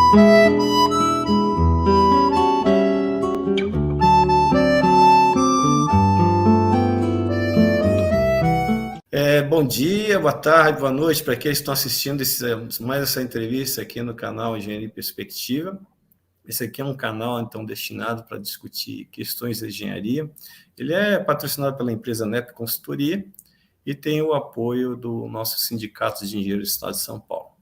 Bom dia, boa tarde, boa noite para quem estão assistindo mais essa entrevista aqui no canal Engenharia em Perspectiva. Esse aqui é um canal, então, destinado para discutir questões de engenharia. Ele é patrocinado pela empresa NEP Consultoria e tem o apoio do nosso Sindicato de Engenheiros do Estado de São Paulo.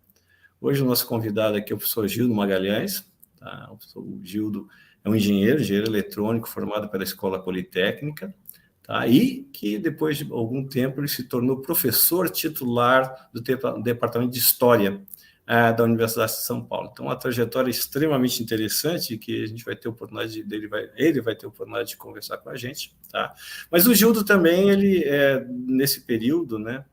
Hoje o nosso convidado aqui é o professor Gildo Magalhães. Tá? O Gildo é um engenheiro eletrônico formado pela Escola Politécnica, tá? E que depois de algum tempo ele se tornou professor titular do Departamento de História da Universidade de São Paulo. Então, uma trajetória extremamente interessante que a gente vai ter oportunidade ele vai ter oportunidade de conversar com a gente, tá? Mas o Gildo também, nesse período, né,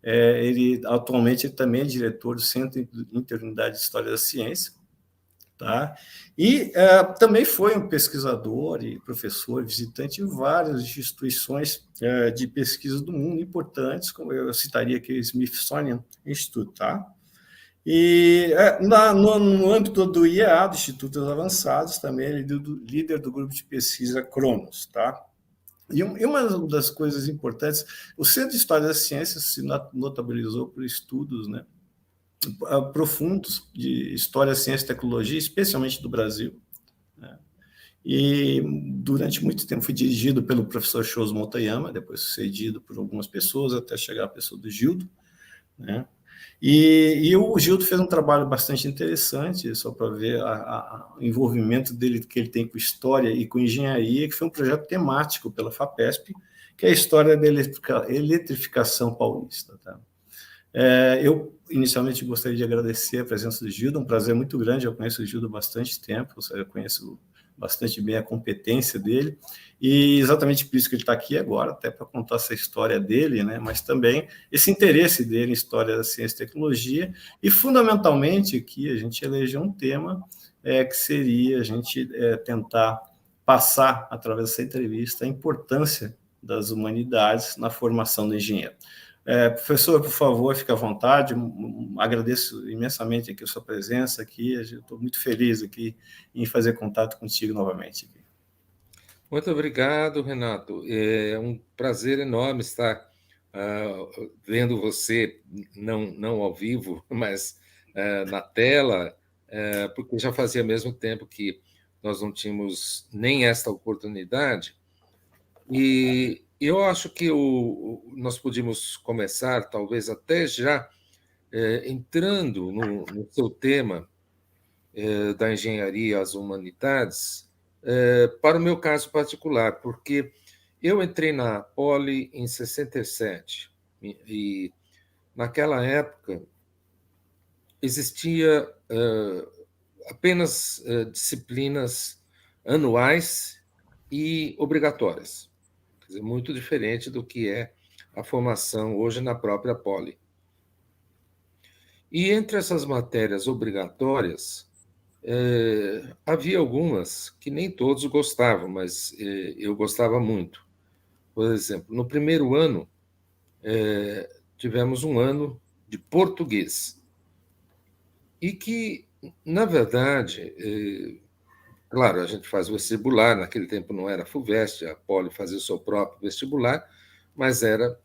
ele atualmente também é diretor do Centro Interunidade de História da Ciência, tá? E também foi um pesquisador e professor visitante em várias instituições de pesquisa do mundo importantes, como eu citaria aqui o Smithsonian Institute, tá? E no âmbito do IEA, do Institutos Avançados, também ele é líder do grupo de pesquisa Cronos, tá? E uma das coisas importantes, o Centro de História das Ciências se notabilizou por estudos, né, profundos de história, ciência e tecnologia, especialmente do Brasil, né? E durante muito tempo foi dirigido pelo professor Shoso Motoyama, depois sucedido por algumas pessoas, até chegar a pessoa do Gildo, né? E o Gildo fez um trabalho bastante interessante, só para ver o envolvimento dele que ele tem com história e com engenharia, que foi um projeto temático pela FAPESP, que é a história da eletrificação paulista. Tá? Eu, inicialmente, gostaria de agradecer a presença do Gildo, um prazer muito grande, eu conheço o Gildo há bastante tempo, eu conheço bastante bem a competência dele, e exatamente por isso que ele está aqui agora, até para contar essa história dele, né, mas também esse interesse dele em história da ciência e tecnologia, e fundamentalmente aqui a gente elegeu um tema que seria a gente tentar passar, através dessa entrevista, a importância das humanidades na formação do engenheiro. Professor, por favor, fique à vontade. Agradeço imensamente aqui a sua presença aqui. Estou muito feliz aqui em fazer contato contigo novamente. Muito obrigado, Renato. É um prazer enorme estar vendo você, não ao vivo, mas na tela, porque já fazia mesmo tempo que nós não tínhamos nem esta oportunidade. E eu acho que nós podíamos começar, talvez até já, entrando no seu tema da engenharia às humanidades, para o meu caso particular, porque eu entrei na Poli em 67 e naquela época existia apenas disciplinas anuais e obrigatórias, quer dizer, muito diferente do que é a formação hoje na própria Poli. E entre essas matérias obrigatórias, havia algumas que nem todos gostavam, mas eu gostava muito. Por exemplo, no primeiro ano, tivemos um ano de português. E que, na verdade, claro, a gente faz o vestibular, naquele tempo não era FUVEST, a Poli fazia o seu próprio vestibular, mas era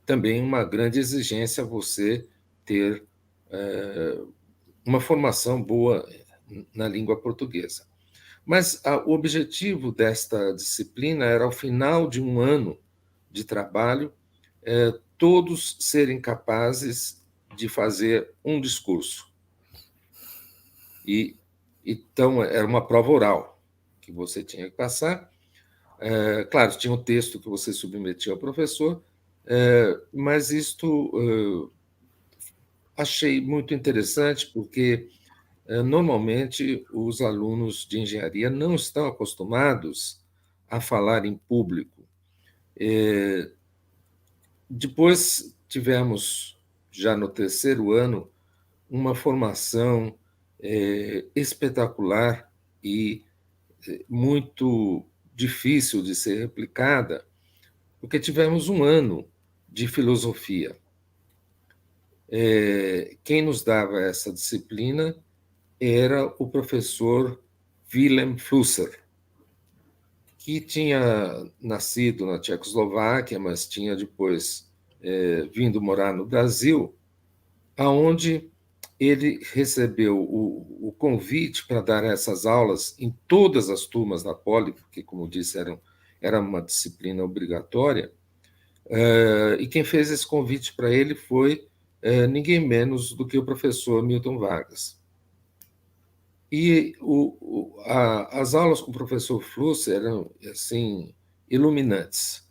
também uma grande exigência você ter uma formação boa na língua portuguesa. Mas o objetivo desta disciplina era, ao final de um ano de trabalho, todos serem capazes de fazer um discurso. Então, era uma prova oral que você tinha que passar. Claro, tinha um texto que você submetia ao professor, mas isto achei muito interessante, porque normalmente os alunos de engenharia não estão acostumados a falar em público. Depois tivemos, já no terceiro ano, uma formação espetacular e muito difícil de ser replicada, porque tivemos um ano de filosofia. Quem nos dava essa disciplina era o professor Wilhelm Flusser, que tinha nascido na Tchecoslováquia, mas tinha depois vindo morar no Brasil, aonde ele recebeu o convite para dar essas aulas em todas as turmas da Poli, porque, como disse, era uma disciplina obrigatória, e quem fez esse convite para ele foi ninguém menos do que o professor Milton Vargas. E as aulas com o professor Flusser eram assim iluminantes.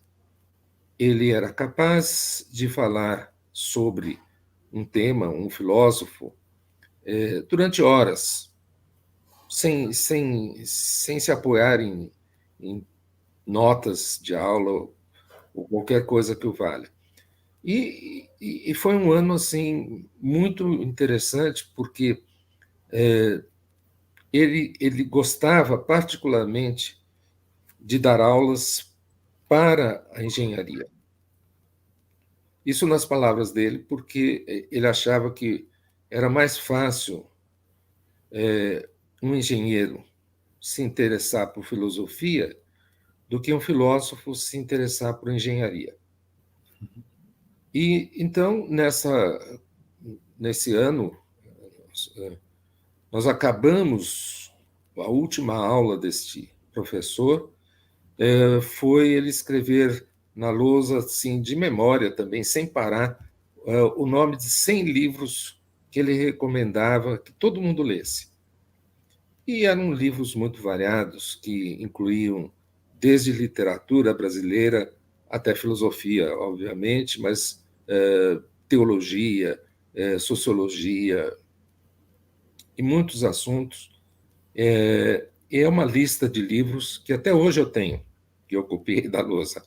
Ele era capaz de falar sobre um tema, um filósofo, durante horas, sem se apoiar em notas de aula ou qualquer coisa que o valha. E foi um ano assim muito interessante, porque ele gostava particularmente de dar aulas para a engenharia. Isso nas palavras dele, porque ele achava que era mais fácil um engenheiro se interessar por filosofia do que um filósofo se interessar por engenharia. E então, nesse ano, nós acabamos a última aula deste professor, foi ele escrever na lousa, assim, de memória também, sem parar, o nome de 100 livros que ele recomendava que todo mundo lesse. E eram livros muito variados, que incluíam desde literatura brasileira até filosofia, obviamente, mas teologia, sociologia e muitos assuntos. É uma lista de livros que até hoje eu tenho, que eu copiei da lousa,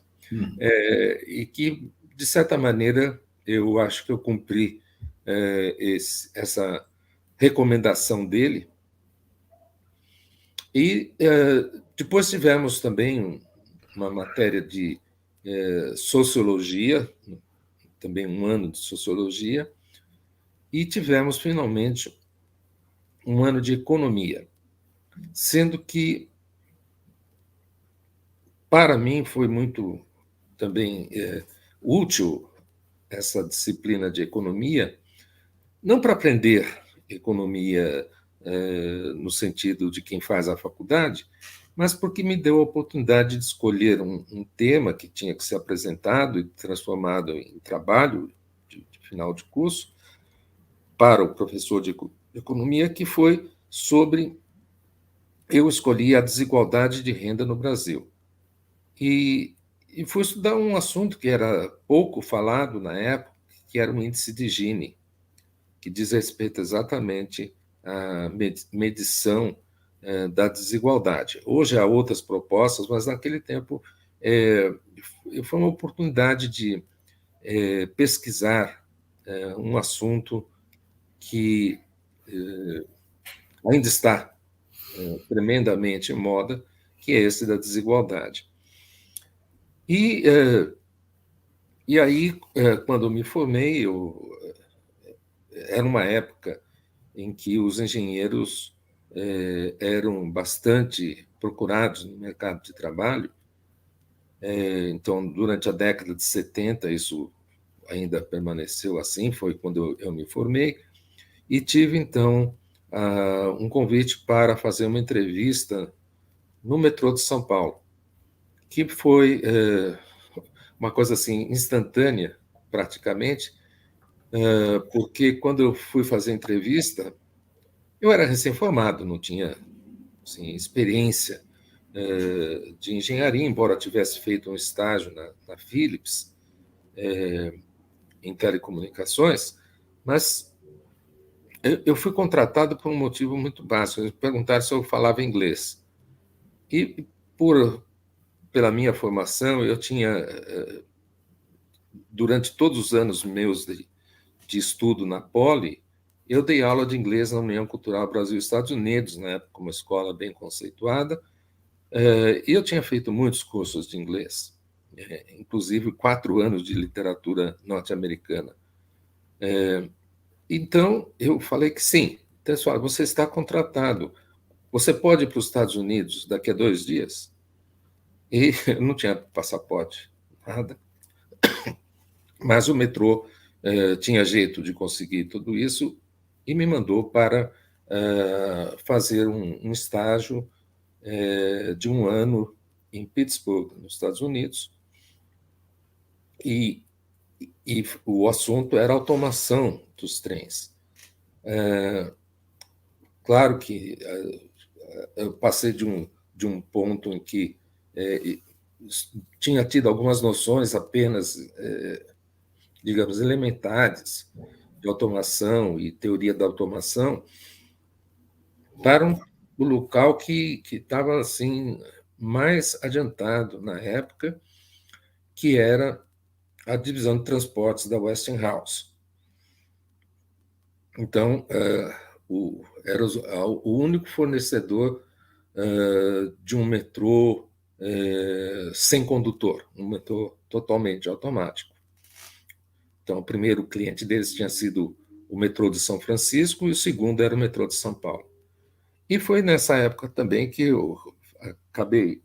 e que, de certa maneira, eu acho que eu cumpri essa recomendação dele. E depois tivemos também uma matéria de sociologia, também um ano de sociologia, e tivemos, finalmente, um ano de economia, sendo que, para mim, foi muito também útil essa disciplina de economia, não para aprender economia no sentido de quem faz a faculdade, mas porque me deu a oportunidade de escolher um tema que tinha que ser apresentado e transformado em trabalho de final de curso para o professor de economia, que foi sobre... Eu escolhi a desigualdade de renda no Brasil. E fui estudar um assunto que era pouco falado na época, que era o índice de Gini, que diz respeito exatamente à medição da desigualdade. Hoje há outras propostas, mas naquele tempo foi uma oportunidade de pesquisar um assunto que ainda está tremendamente em moda, que é esse da desigualdade. E aí, quando eu me formei, era uma época em que os engenheiros eram bastante procurados no mercado de trabalho. Então, durante a década de 70, isso ainda permaneceu assim, foi quando eu me formei, e tive, então, um convite para fazer uma entrevista no metrô de São Paulo, que foi uma coisa assim instantânea, praticamente, porque quando eu fui fazer a entrevista, eu era recém-formado, não tinha assim, experiência de engenharia, embora tivesse feito um estágio na Philips, em telecomunicações, mas eu fui contratado por um motivo muito básico. Eles perguntaram se eu falava inglês. E, pela minha formação, eu tinha, durante todos os anos meus de estudo na Poli, eu dei aula de inglês na União Cultural Brasil-Estados Unidos, na época, uma escola bem conceituada, e eu tinha feito muitos cursos de inglês, inclusive 4 anos de literatura norte-americana. Então, eu falei que sim, Então, eles falam, você está contratado. Você pode ir para os Estados Unidos daqui a 2 dias? E eu não tinha passaporte, nada. Mas o metrô tinha jeito de conseguir tudo isso e me mandou para fazer um estágio de 1 ano em Pittsburgh, nos Estados Unidos, e, e o assunto era automação dos trens. Claro que eu passei de um ponto em que tinha tido algumas noções apenas, digamos, elementares de automação e teoria da automação, para um local que estava assim mais adiantado na época, que era a divisão de transportes da Westinghouse. Então, era o único fornecedor de um metrô sem condutor, um metrô totalmente automático. Então, o primeiro cliente deles tinha sido o metrô de São Francisco e o segundo era o metrô de São Paulo. E foi nessa época também que eu acabei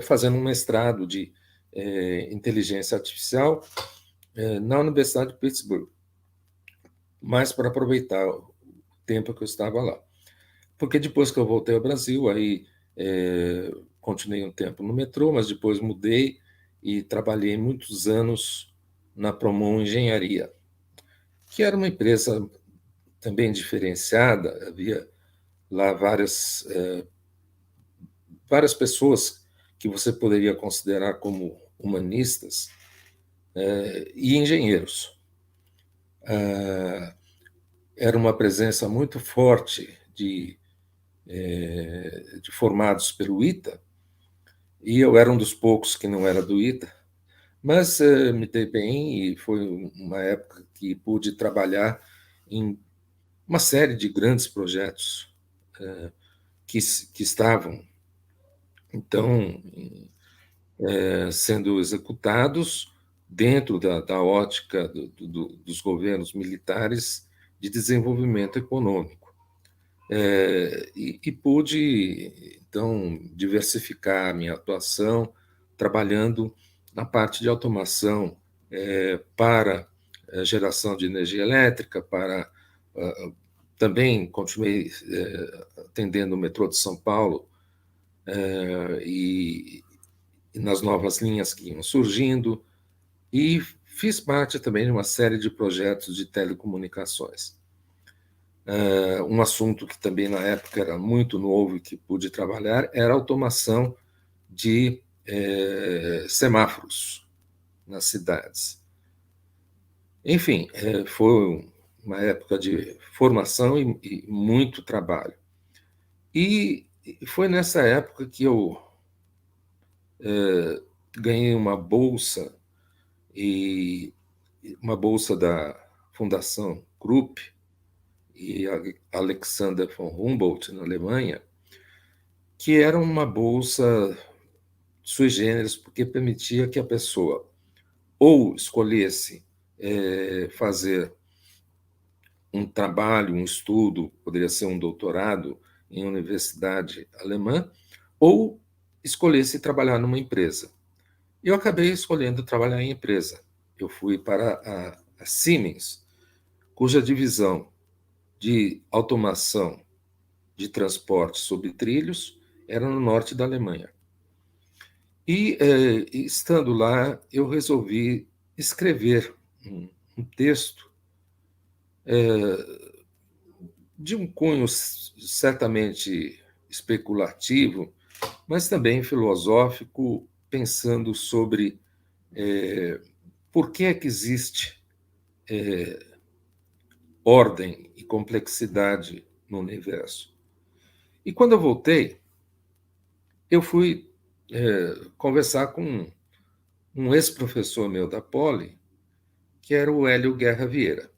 fazendo um mestrado de inteligência artificial na Universidade de Pittsburgh, mas para aproveitar o tempo que eu estava lá. Porque depois que eu voltei ao Brasil, aí continuei um tempo no metrô, mas depois mudei e trabalhei muitos anos na Promon Engenharia, que era uma empresa também diferenciada. Havia lá várias pessoas que você poderia considerar como humanistas e engenheiros. Era uma presença muito forte de formados pelo ITA, e eu era um dos poucos que não era do ITA, mas me dei bem e foi uma época que pude trabalhar em uma série de grandes projetos que estavam, então, sendo executados dentro da ótica dos governos militares de desenvolvimento econômico. E pude, então, diversificar a minha atuação, trabalhando na parte de automação para geração de energia elétrica, também continuei atendendo o metrô de São Paulo e nas novas linhas que iam surgindo, e fiz parte também de uma série de projetos de telecomunicações. Um assunto que também na época era muito novo e que pude trabalhar era a automação de semáforos nas cidades. Enfim, foi uma época de formação e muito trabalho. E foi nessa época que eu ganhei uma bolsa, e uma bolsa da Fundação Krupp e Alexander von Humboldt, na Alemanha, que era uma bolsa sui generis, porque permitia que a pessoa ou escolhesse fazer um trabalho, um estudo, poderia ser um doutorado em universidade alemã, ou escolhesse trabalhar numa empresa. Eu acabei escolhendo trabalhar em empresa. Eu fui para a Siemens, cuja divisão de automação de transporte sobre trilhos era no norte da Alemanha. E, estando lá, eu resolvi escrever um texto de um cunho certamente especulativo, mas também filosófico, pensando sobre por que é que existe ordem e complexidade no universo. E quando eu voltei, eu fui conversar com um ex-professor meu da Poli, que era o Hélio Guerra Vieira.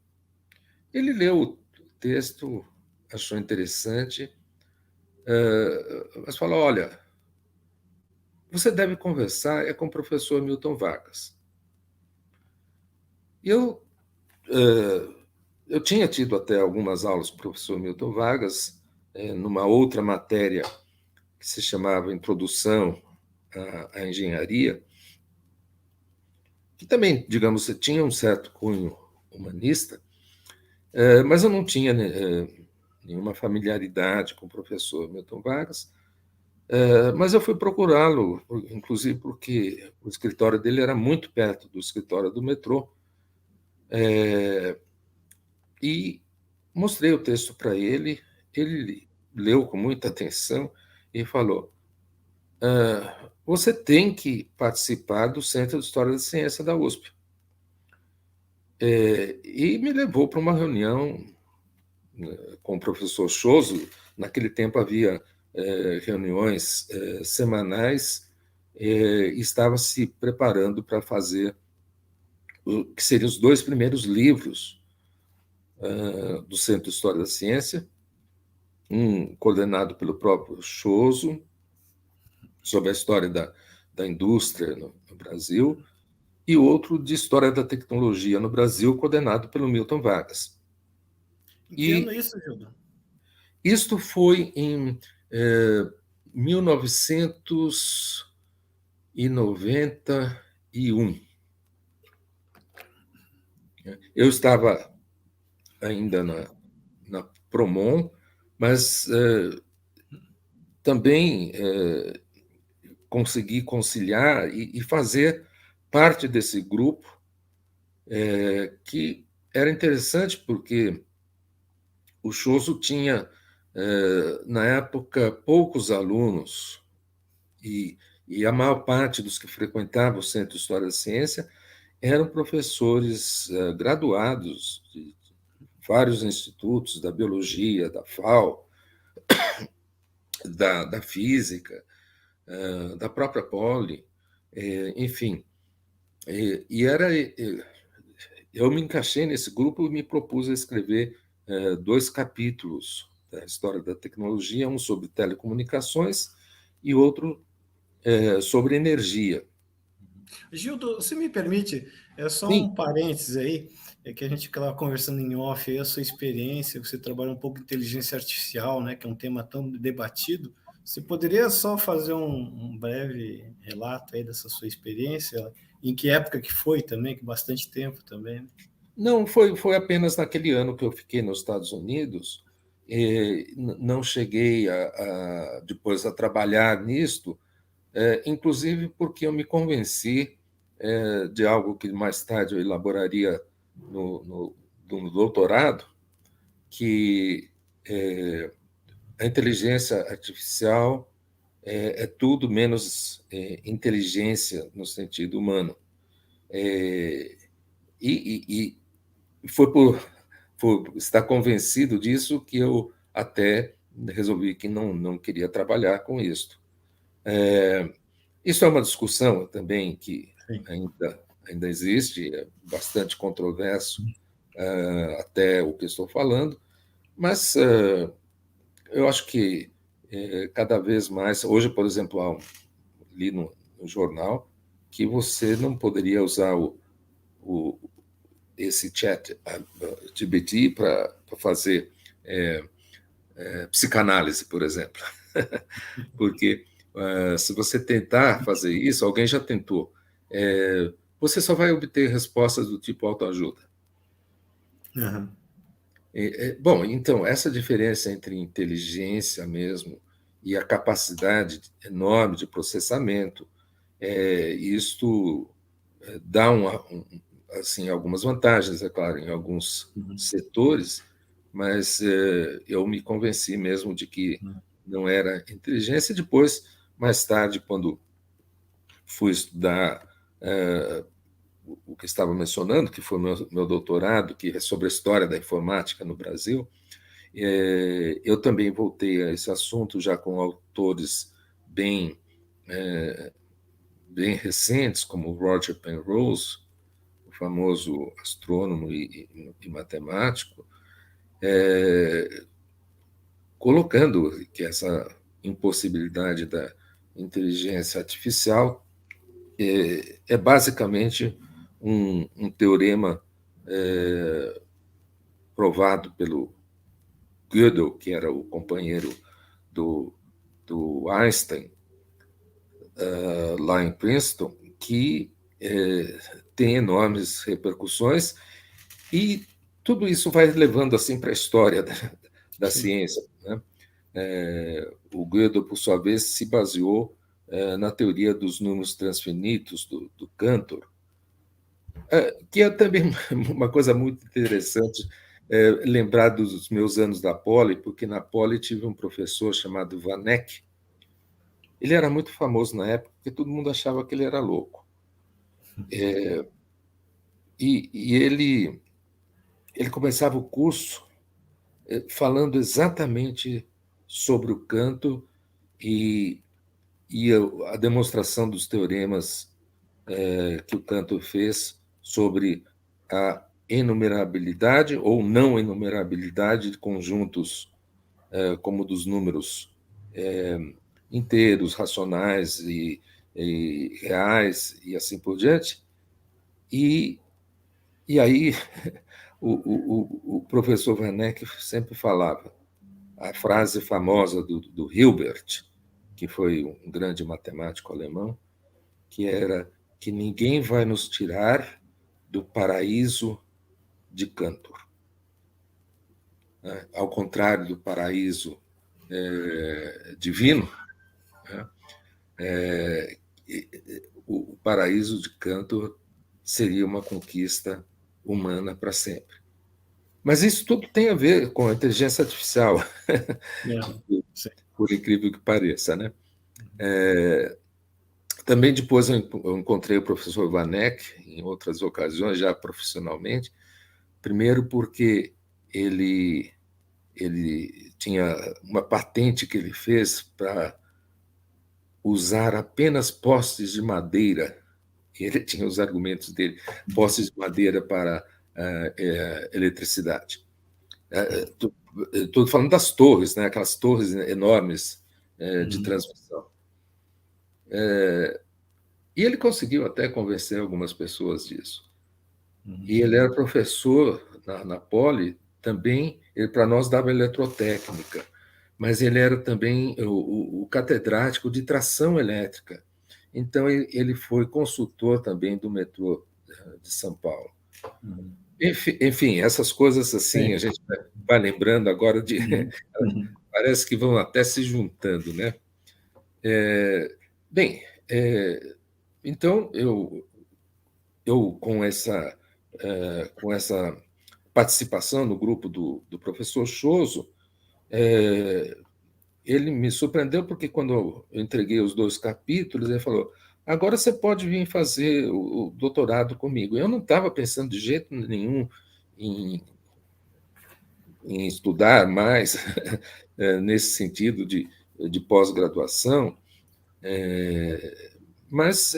Ele leu o texto, achou interessante, mas falou: olha, você deve conversar com o professor Milton Vargas. Eu eu tinha tido até algumas aulas com o professor Milton Vargas, numa outra matéria que se chamava Introdução à Engenharia, que também, digamos, tinha um certo cunho humanista, mas eu não tinha nenhuma familiaridade com o professor Milton Vargas, mas eu fui procurá-lo, inclusive porque o escritório dele era muito perto do escritório do metrô, e mostrei o texto para ele, ele leu com muita atenção e falou: você tem que participar do Centro de História da Ciência da USP. E me levou para uma reunião com o professor Choso. Naquele tempo havia reuniões semanais, e estava se preparando para fazer o que seriam os 2 primeiros livros do Centro de História da Ciência, um coordenado pelo próprio Choso, sobre a história da indústria no Brasil, e outro de História da Tecnologia no Brasil, coordenado pelo Milton Vargas. Em que ano E é isso, Gildo? isto foi em 1991. Eu estava ainda na Promon, mas também consegui conciliar e fazer parte desse grupo, que era interessante porque o Choso tinha, na época, poucos alunos, e a maior parte dos que frequentavam o Centro de História da Ciência eram professores graduados de vários institutos, da biologia, da FAO, da física, da própria Poli, enfim. Eu me encaixei nesse grupo e me propus a escrever 2 capítulos da história da tecnologia, um sobre telecomunicações e outro sobre energia. Gildo, se me permite, é só Sim, um parênteses aí, é que a gente estava conversando em off aí, a sua experiência, você trabalha um pouco em inteligência artificial, né, que é um tema tão debatido. Você poderia só fazer um breve relato aí dessa sua experiência? Em que época que foi também, que bastante tempo também, né? não foi apenas naquele ano que eu fiquei nos Estados Unidos, não cheguei depois a trabalhar nisto, inclusive porque eu me convenci de algo que mais tarde eu elaboraria no doutorado, que a inteligência artificial tudo menos inteligência no sentido humano. E foi por estar convencido disso que eu até resolvi que não queria trabalhar com isso. Isso é uma discussão também que Sim. ainda existe, é bastante controverso até o que estou falando, mas eu acho que cada vez mais, hoje, por exemplo, li no jornal que você não poderia usar o, esse chat GPT para fazer psicanálise, por exemplo. Porque se você tentar fazer isso, alguém já tentou, você só vai obter respostas do tipo autoajuda. Uhum. Bom, então, essa diferença entre inteligência mesmo e a capacidade enorme de processamento, isto dá assim, algumas vantagens, é claro, em alguns Uhum. setores, mas eu me convenci mesmo de que não era inteligência. Depois, mais tarde, quando fui estudar o que estava mencionando, que foi meu doutorado, que é sobre a história da informática no Brasil, eu também voltei a esse assunto já com autores bem, bem recentes, como Roger Penrose, o famoso astrônomo e matemático, colocando que essa impossibilidade da inteligência artificial é basicamente um teorema provado pelo Gödel, que era o companheiro do Einstein, lá em Princeton, que tem enormes repercussões, e tudo isso vai levando assim para a história da ciência, né? O Gödel, por sua vez, se baseou na teoria dos números transfinitos do Cantor, que é também uma coisa muito interessante, lembrar dos meus anos da Poli, porque na Poli tive um professor chamado Vanek. Ele era muito famoso na época, porque todo mundo achava que ele era louco. E ele começava o curso falando exatamente sobre o canto e a demonstração dos teoremas que o Cantor fez sobre a enumerabilidade ou não enumerabilidade de conjuntos como dos números inteiros, racionais e reais e assim por diante. E aí o professor Werneck sempre falava a frase famosa do Hilbert, que foi um grande matemático alemão, que era que ninguém vai nos tirar do paraíso de Cantor. Ao contrário do paraíso divino, o paraíso de Cantor seria uma conquista humana para sempre. Mas isso tudo tem a ver com a inteligência artificial, por incrível que pareça, né? Também depois eu encontrei o professor Vanek em outras ocasiões, já profissionalmente. Primeiro porque ele tinha uma patente que ele fez para usar apenas postes de madeira. Ele tinha os argumentos dele, postes de madeira para eletricidade. Estou falando das torres, né? Aquelas torres enormes de transmissão. E ele conseguiu até convencer algumas pessoas disso. E ele era professor na Poli, também, ele para nós dava eletrotécnica, mas ele era também o catedrático de tração elétrica. Então, ele foi consultor também do metrô de São Paulo. Enfim, essas coisas assim, a gente vai lembrando agora de. Parece que vão até se juntando, né? Bem, então, eu com essa participação no grupo do professor Choso, ele me surpreendeu porque quando eu entreguei os 2 capítulos, ele falou: agora você pode vir fazer o doutorado comigo. Eu não estava pensando de jeito nenhum em estudar mais nesse sentido de pós-graduação, mas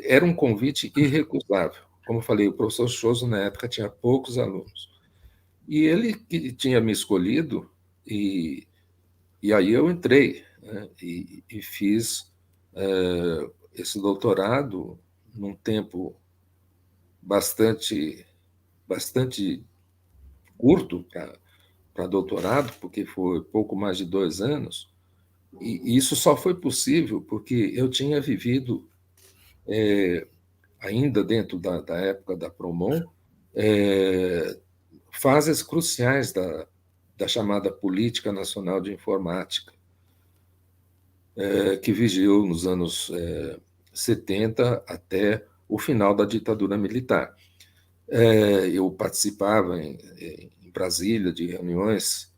era um convite irrecusável. Como eu falei, o professor Choso, na época, tinha poucos alunos. E ele que tinha me escolhido, e aí eu entrei, né, e fiz esse doutorado num tempo bastante curto para doutorado, porque foi pouco mais de 2 anos, e isso só foi possível porque eu tinha vivido, ainda dentro da época da Promon, fases cruciais da chamada Política Nacional de Informática, que vigiu nos anos 70 até o final da ditadura militar. Eu participava em Brasília de reuniões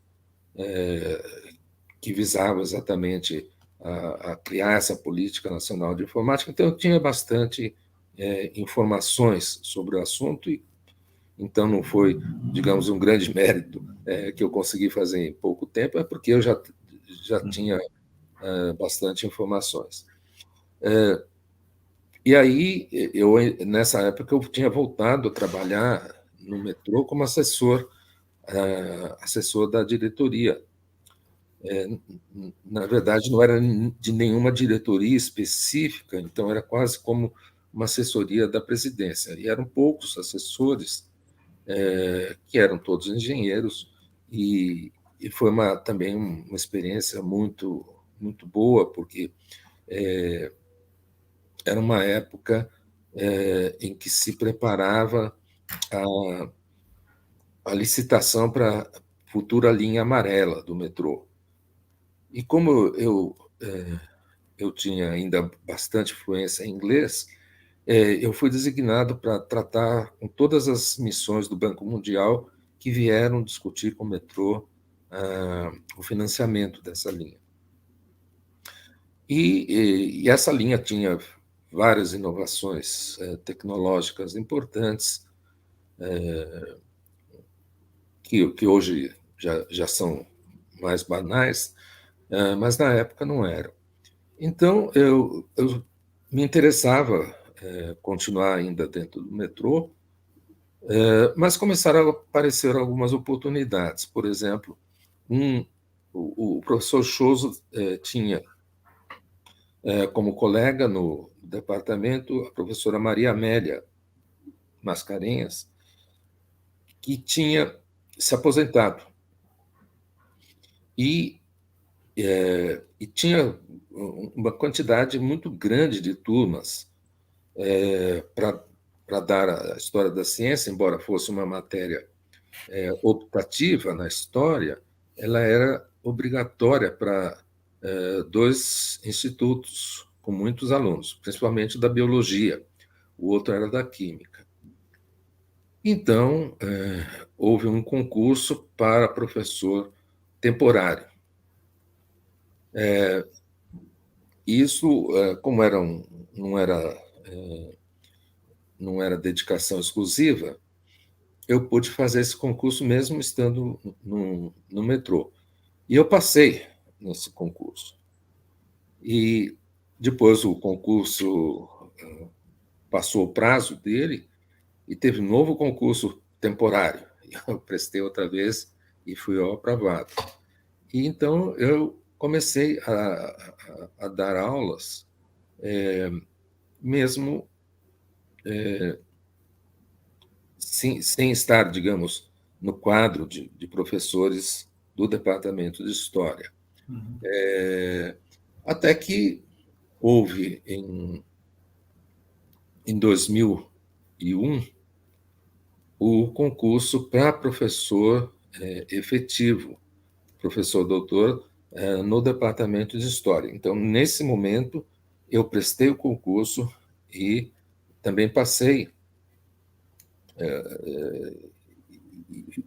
que visavam exatamente a criar essa Política Nacional de Informática, então eu tinha bastante informações sobre o assunto, e então não foi, digamos, um grande mérito que eu consegui fazer em pouco tempo, é porque eu já tinha bastante informações. E aí, nessa época, eu tinha voltado a trabalhar no metrô como assessor da diretoria. Na verdade, não era de nenhuma diretoria específica, então era quase como uma assessoria da presidência. E eram poucos assessores, que eram todos engenheiros, e foi também uma experiência muito, muito boa, porque era uma época em que se preparava a licitação para a futura linha amarela do metrô. E como eu tinha ainda bastante fluência em inglês, eu fui designado para tratar com todas as missões do Banco Mundial que vieram discutir com o metrô o financiamento dessa linha. E essa linha tinha várias inovações tecnológicas importantes, que hoje já são mais banais, mas na época não eram. Então, eu me interessava continuar ainda dentro do metrô, mas começaram a aparecer algumas oportunidades. Por exemplo, o professor Choso tinha como colega no departamento a professora Maria Amélia Mascarenhas, que tinha se aposentado. E tinha uma quantidade muito grande de turmas para dar a história da ciência, embora fosse uma matéria optativa na história, ela era obrigatória para dois institutos com muitos alunos, principalmente da biologia, o outro era da química. Então, houve um concurso para professor temporário. Isso, como não era dedicação exclusiva, eu pude fazer esse concurso mesmo estando no metrô. E eu passei nesse concurso. E depois o concurso passou o prazo dele e teve um novo concurso temporário. Eu prestei outra vez e fui aprovado. E então eu comecei a dar aulas, mesmo sem estar, digamos, no quadro de professores do departamento de História. Uhum. Até que houve, em 2001, o concurso para professor efetivo, professor doutor, no departamento de História. Então, nesse momento, eu prestei o concurso e também passei,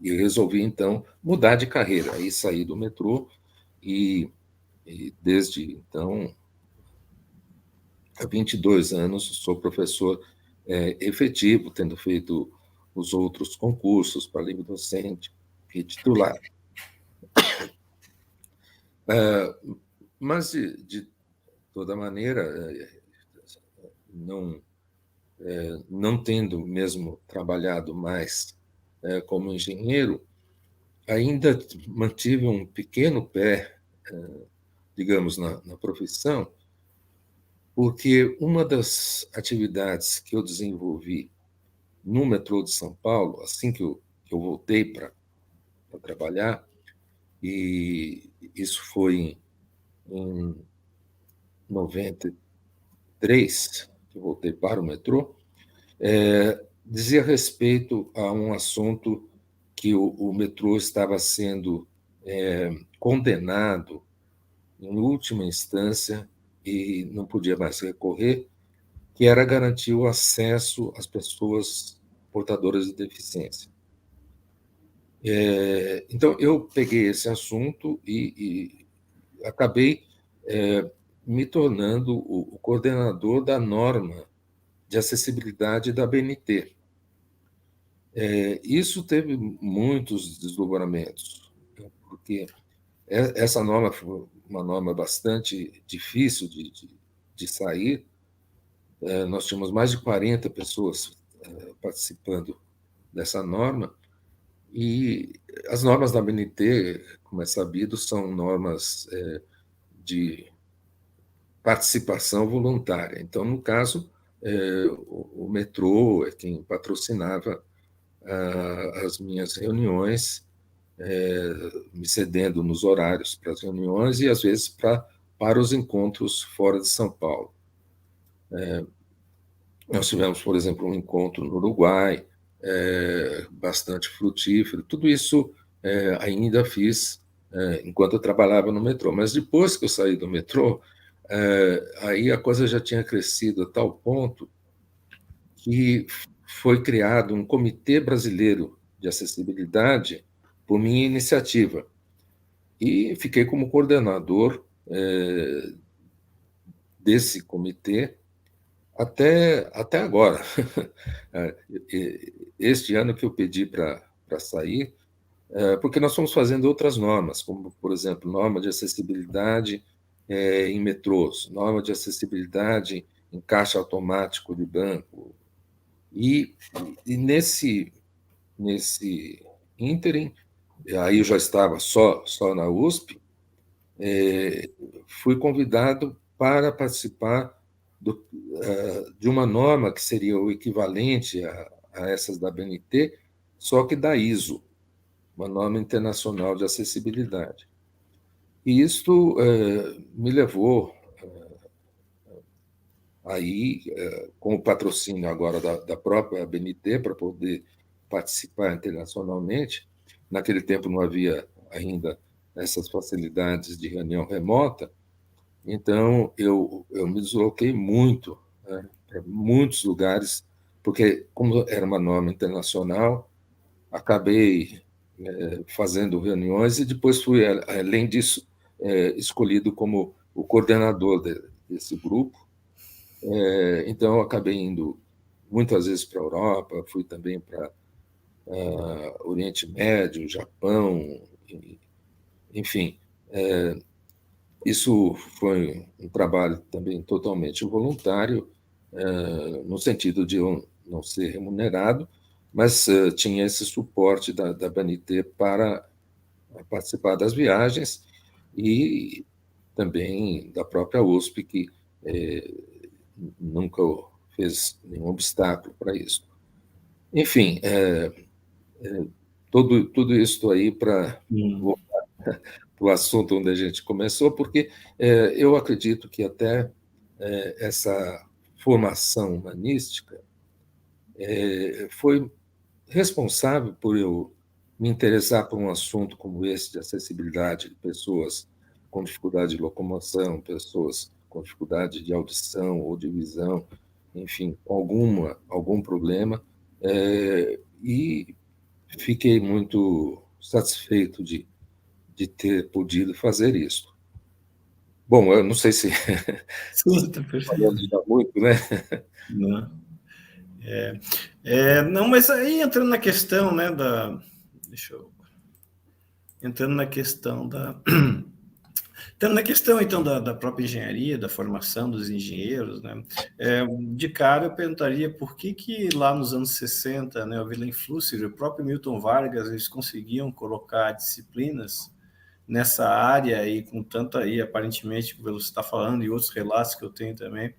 e resolvi, então, mudar de carreira. Aí saí do metrô e desde então, há 22 anos, sou professor efetivo, tendo feito os outros concursos para livre docente e titular. Mas, de toda maneira, não tendo mesmo trabalhado mais como engenheiro, ainda mantive um pequeno pé, digamos, na profissão, porque uma das atividades que eu desenvolvi no metrô de São Paulo, assim que eu voltei para trabalhar, e isso foi em 93, que eu voltei para o metrô, dizia respeito a um assunto que o metrô estava sendo condenado em última instância e não podia mais recorrer, que era garantir o acesso às pessoas portadoras de deficiência. Então, eu peguei esse assunto e acabei me tornando o coordenador da norma de acessibilidade da BNT. Isso teve muitos desdobramentos, porque essa norma foi uma norma bastante difícil de sair. Nós tínhamos mais de 40 pessoas participando dessa norma, e as normas da BNT, como é sabido, são normas de participação voluntária. Então, no caso, o metrô é quem patrocinava as minhas reuniões, me cedendo nos horários para as reuniões e, às vezes, para os encontros fora de São Paulo. Nós tivemos, por exemplo, um encontro no Uruguai, bastante frutífero. Tudo isso ainda fiz enquanto eu trabalhava no metrô. Mas depois que eu saí do metrô, aí a coisa já tinha crescido a tal ponto que foi criado um Comitê Brasileiro de Acessibilidade por minha iniciativa. E fiquei como coordenador desse comitê até agora. Este ano que eu pedi para sair, porque nós fomos fazendo outras normas, como, por exemplo, norma de acessibilidade em metrôs, norma de acessibilidade em caixa automático de banco. E nesse ínterim, aí eu já estava só na USP, fui convidado para participar de uma norma que seria o equivalente a essas da BNT, só que da ISO, uma norma internacional de acessibilidade. E isto me levou aí, com o patrocínio agora da própria BNT, para poder participar internacionalmente. Naquele tempo não havia ainda essas facilidades de reunião remota, então eu me desloquei muito, né, para muitos lugares, porque, como era uma norma internacional, acabei fazendo reuniões e depois fui, além disso, escolhido como o coordenador desse grupo. Então, eu acabei indo muitas vezes para a Europa, fui também para Oriente Médio, Japão, enfim. Isso foi um trabalho também totalmente voluntário, no sentido de eu não ser remunerado, mas tinha esse suporte da BNT para participar das viagens e também da própria USP, que nunca fez nenhum obstáculo para isso. Enfim, tudo isso aí para voltar para o assunto onde a gente começou, porque eu acredito que até essa formação humanística foi responsável por eu me interessar por um assunto como esse de acessibilidade de pessoas com dificuldade de locomoção, pessoas com dificuldade de audição ou de visão, enfim, algum problema, e fiquei muito satisfeito de ter podido fazer isso. Bom, eu não sei se Sim, tá perfeito. falando já muito, né? Não. Não, mas aí entrando na questão, né, deixa eu entrando na questão entrando na questão então da própria engenharia, da formação dos engenheiros, né? De cara eu perguntaria por que lá nos anos 60, né, o Wilhelm Flusser e o próprio Milton Vargas, eles conseguiam colocar disciplinas nessa área aí, com tanto aí, aparentemente, como você está falando, e outros relatos que eu tenho também,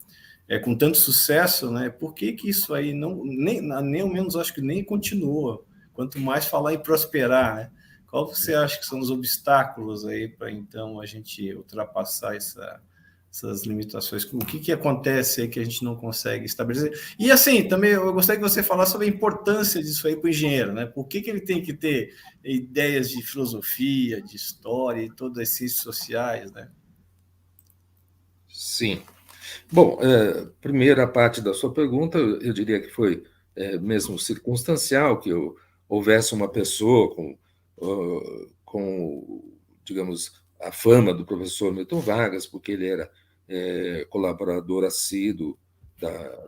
com tanto sucesso, né? Por que isso aí não, nem ao menos acho que nem continua, quanto mais falar em prosperar, né? Qual você acha que são os obstáculos aí para então a gente ultrapassar essas limitações? O que acontece aí que a gente não consegue estabelecer? E assim, também eu gostaria que você falasse sobre a importância disso aí para o engenheiro, né? Por que ele tem que ter ideias de filosofia, de história e todas as ciências sociais, né? Sim. Bom, primeira parte da sua pergunta, eu diria que foi mesmo circunstancial que houvesse uma pessoa com, digamos, a fama do professor Milton Vargas, porque ele era colaborador assíduo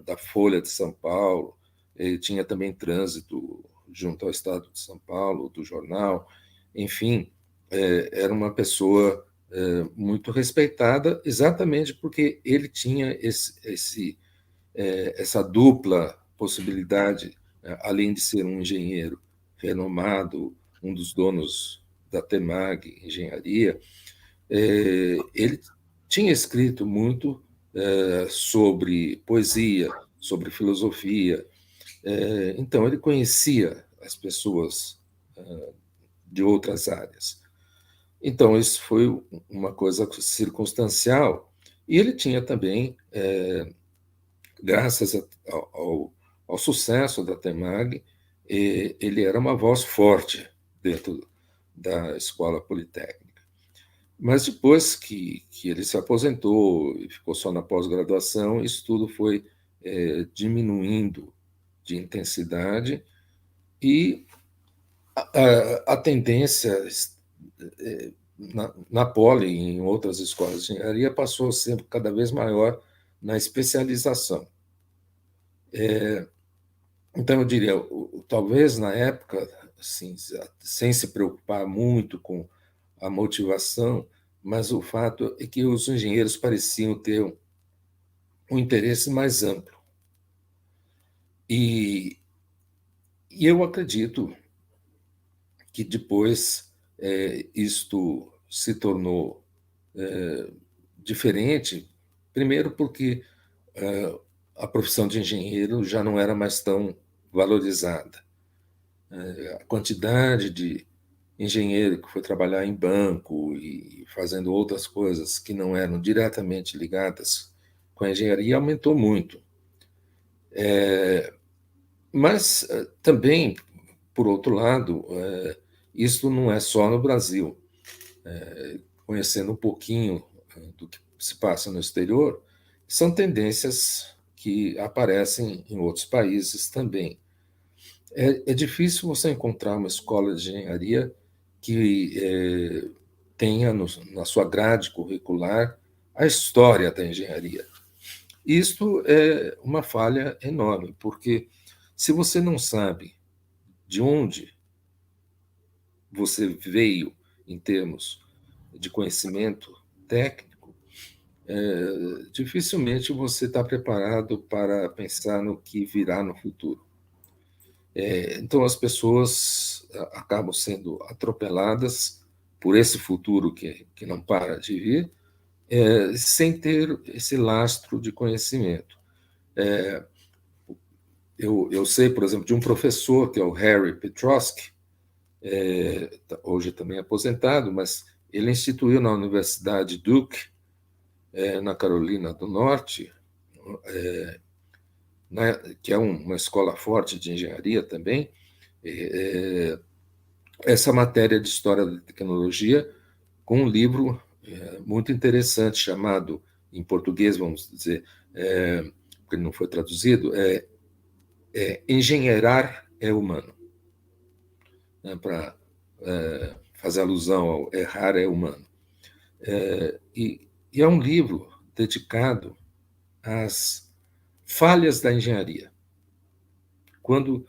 da Folha de São Paulo, ele tinha também trânsito junto ao Estado de São Paulo, do jornal, enfim, era uma pessoa muito respeitada, exatamente porque ele tinha essa dupla possibilidade, além de ser um engenheiro renomado, um dos donos da Temag Engenharia, ele tinha escrito muito sobre poesia, sobre filosofia, então ele conhecia as pessoas de outras áreas. Então, isso foi uma coisa circunstancial. E ele tinha também, graças ao sucesso da Temag, ele era uma voz forte dentro da Escola Politécnica. Mas depois que ele se aposentou e ficou só na pós-graduação, isso tudo foi diminuindo de intensidade e a tendência na Poli e em outras escolas de engenharia passou a ser cada vez maior na especialização. Então, eu diria, talvez na época, assim, sem se preocupar muito com a motivação, mas o fato é que os engenheiros pareciam ter um interesse mais amplo. E eu acredito que depois isto se tornou diferente, primeiro porque a profissão de engenheiro já não era mais tão valorizada. A quantidade de engenheiro que foi trabalhar em banco e fazendo outras coisas que não eram diretamente ligadas com a engenharia aumentou muito. Mas também, por outro lado, isso não é só no Brasil. Conhecendo um pouquinho do que se passa no exterior, são tendências que aparecem em outros países também. É difícil você encontrar uma escola de engenharia que tenha na sua grade curricular a história da engenharia. Isto é uma falha enorme, porque se você não sabe de onde você veio em termos de conhecimento técnico, dificilmente você está preparado para pensar no que virá no futuro. Então, as pessoas acabam sendo atropeladas por esse futuro que não para de vir, sem ter esse lastro de conhecimento. Eu sei, por exemplo, de um professor, que é o Harry Petrosky, hoje também aposentado, mas ele instituiu na Universidade Duke, na Carolina do Norte, que é uma escola forte de engenharia também, essa matéria de História da Tecnologia com um livro muito interessante chamado, em português, vamos dizer, porque ele não foi traduzido, Engenheirar é Humano, né, para fazer alusão ao errar é humano. E é um livro dedicado às falhas da engenharia, quando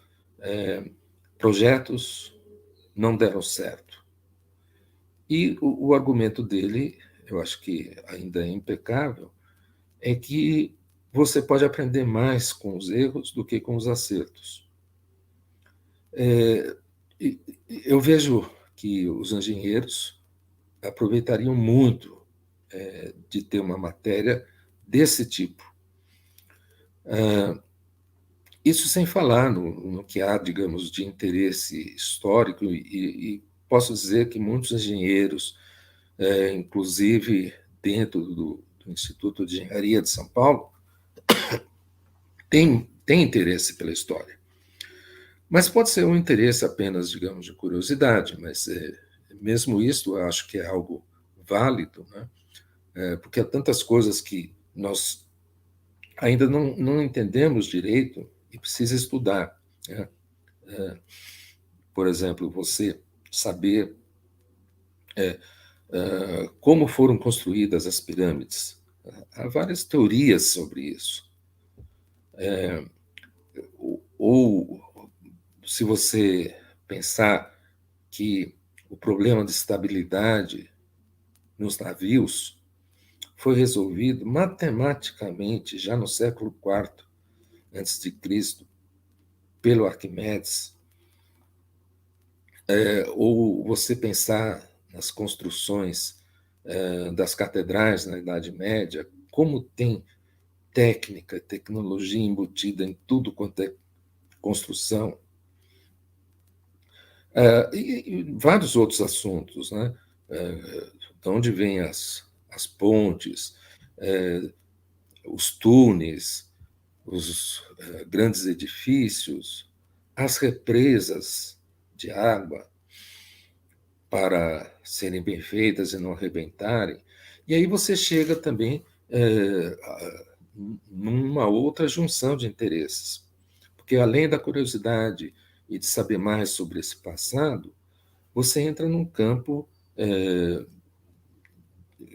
projetos não deram certo. E o argumento dele, eu acho que ainda é impecável, é que você pode aprender mais com os erros do que com os acertos. Eu vejo que os engenheiros aproveitariam muito de ter uma matéria desse tipo. Isso sem falar no que há, digamos, de interesse histórico, e posso dizer que muitos engenheiros, inclusive dentro do Instituto de Engenharia de São Paulo, têm interesse pela história. Mas pode ser um interesse apenas, digamos, de curiosidade, mas mesmo isso eu acho que é algo válido, né? Porque há tantas coisas que nós ainda não entendemos direito e precisa estudar, né? Por exemplo, você saber como foram construídas as pirâmides. Há várias teorias sobre isso. Ou se você pensar que o problema de estabilidade nos navios foi resolvido matematicamente já no século IV antes de Cristo pelo Arquimedes, ou você pensar nas construções das catedrais na Idade Média, como tem técnica, tecnologia embutida em tudo quanto é construção. E vários outros assuntos, né? De onde vêm as pontes, os túneis, os grandes edifícios, as represas de água para serem bem feitas e não arrebentarem. E aí você chega também numa outra junção de interesses, porque além da curiosidade e de saber mais sobre esse passado, você entra num campo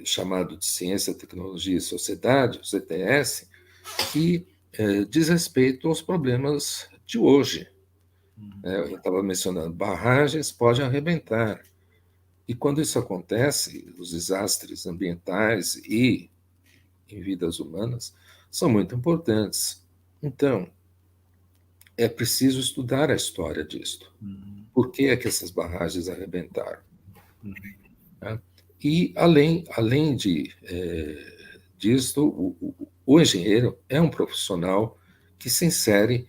chamado de Ciência, Tecnologia e Sociedade, o CTS, que diz respeito aos problemas de hoje. Eu estava mencionando, barragens podem arrebentar. E quando isso acontece, os desastres ambientais e em vidas humanas são muito importantes. Então, é preciso estudar a história disto. Por que é que essas barragens arrebentaram? Tá? E, além disto, o engenheiro é um profissional que se insere